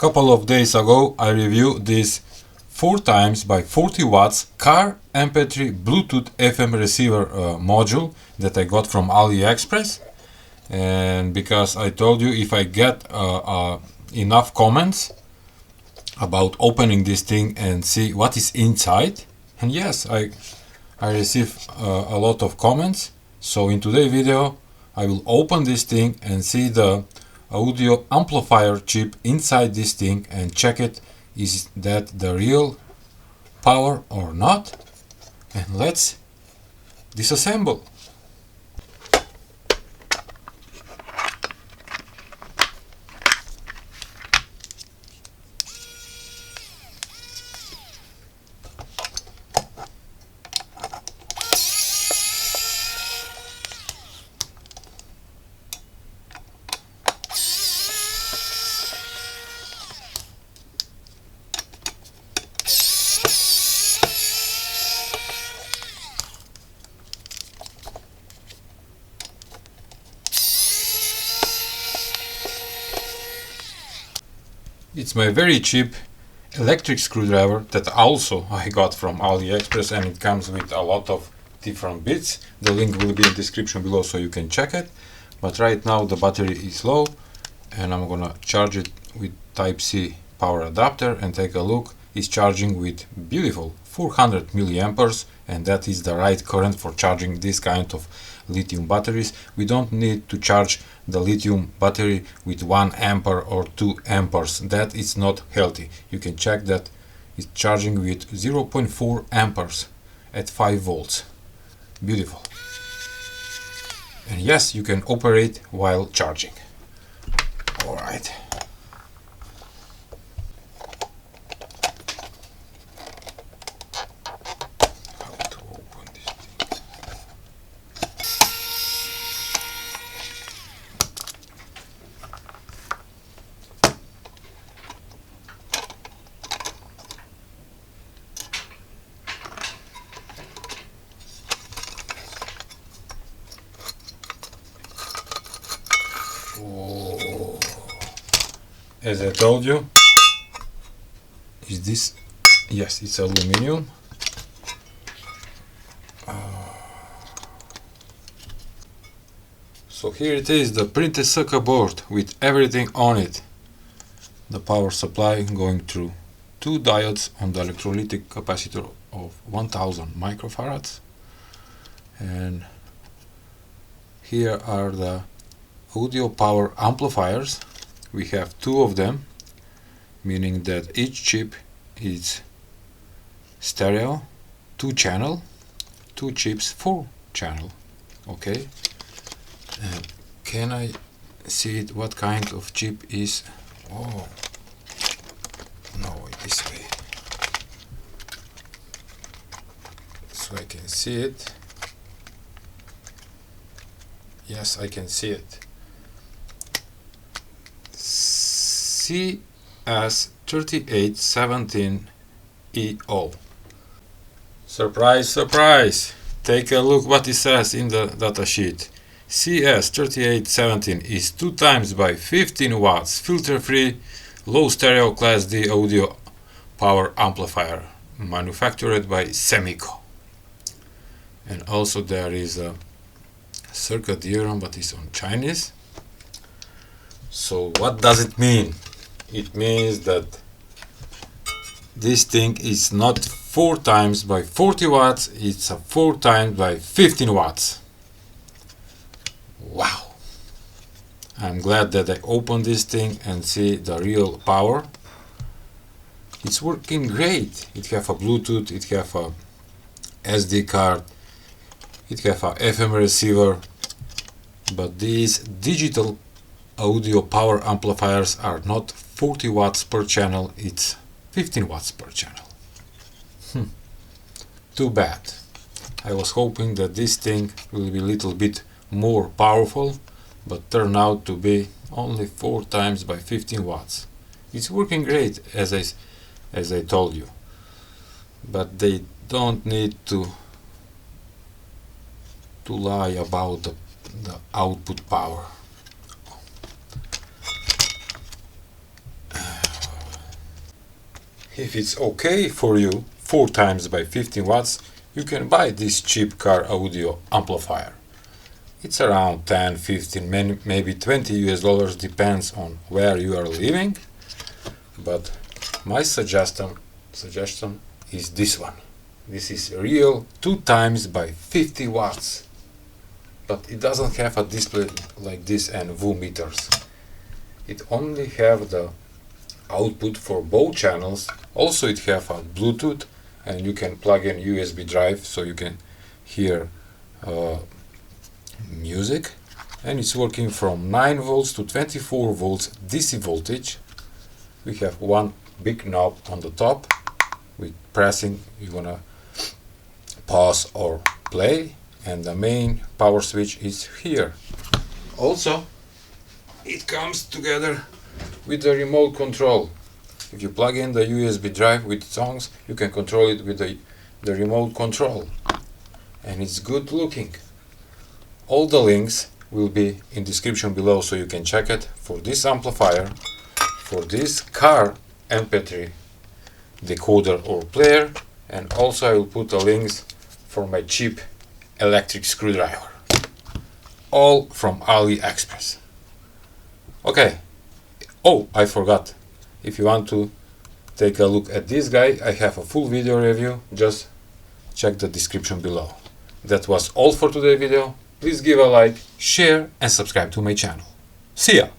Couple of days ago I reviewed this 4 times by 40 watts car MP3 Bluetooth FM receiver module that I got from AliExpress. And because I told you, if I get enough comments about opening this thing and see what is inside, and yes, I received a lot of comments. So in today's video I will open this thing and see the audio amplifier chip inside this thing and check it, is that the real power or not, and let's disassemble. It's my very cheap electric screwdriver that also I got from AliExpress, and it comes with a lot of different bits. The link will be in the description below so you can check it. But right now the battery is low and I'm gonna charge it with Type-C power adapter, and take a look. It's charging with beautiful 400 milliamperes, and that is the right current for charging this kind of lithium batteries. We don't need to charge the lithium battery with 1 ampere or 2 amperes. That is not healthy. You can check that it's charging with 0.4 amperes at 5 volts. Beautiful. And yes, you can operate while charging. Alright. As I told you, is this? Yes, it's aluminum. So here it is, the printed circuit board with everything on it. The power supply going through 2 diodes on the electrolytic capacitor of 1000 microfarads, and here are the audio power amplifiers. We have 2 of them, meaning that each chip is stereo, 2 channel, 2 chips, 4 channel. Okay, can I see it? What kind of chip is? Oh no, this way, so I can see it. Yes, I can see it. CS3817EO. Surprise, surprise! Take a look what it says in the datasheet. CS3817 is 2 times by 15 watts filter-free low stereo class D audio power amplifier, manufactured by Semico. And also there is a circuit diagram, but it's on Chinese. So what does it mean? It means that this thing is not 4 times by 40 watts, it's a 4 times by 15 watts. Wow! I'm glad that I opened this thing and see the real power. It's working great. It have a Bluetooth, it have a SD card, it have a FM receiver, but these digital audio power amplifiers are not 40 watts per channel, it's 15 watts per channel. Too bad. I was hoping that this thing will be a little bit more powerful, but turned out to be only 4 times by 15 watts. It's working great, as I told you, but they don't need to lie about the output power. if it's okay for you, 4 times by 15 watts, you can buy this cheap car audio amplifier. It's around 10, 15, maybe 20 US dollars, depends on where you are living. But my suggestion is this one. This is real 2 times by 50 watts. But it doesn't have a display like this and VU meters. It only have the output for both channels. Also it have a Bluetooth, and you can plug in USB drive so you can hear music. And it's working from 9 volts to 24 volts DC voltage. We have one big knob on the top. With pressing you wanna pause or play, and the main power switch is here. Also it comes together with the remote control. If you plug in the USB drive with songs, you can control it with the remote control, and it's good looking. All the links will be in description below, so you can check it for this amplifier, for this car MP3 decoder or player, and also I will put the links for my cheap electric screwdriver, all from AliExpress. Okay. Oh, I forgot. If you want to take a look at this guy, I have a full video review. Just check the description below. That was all for today's video. Please give a like, share and subscribe to my channel. See ya!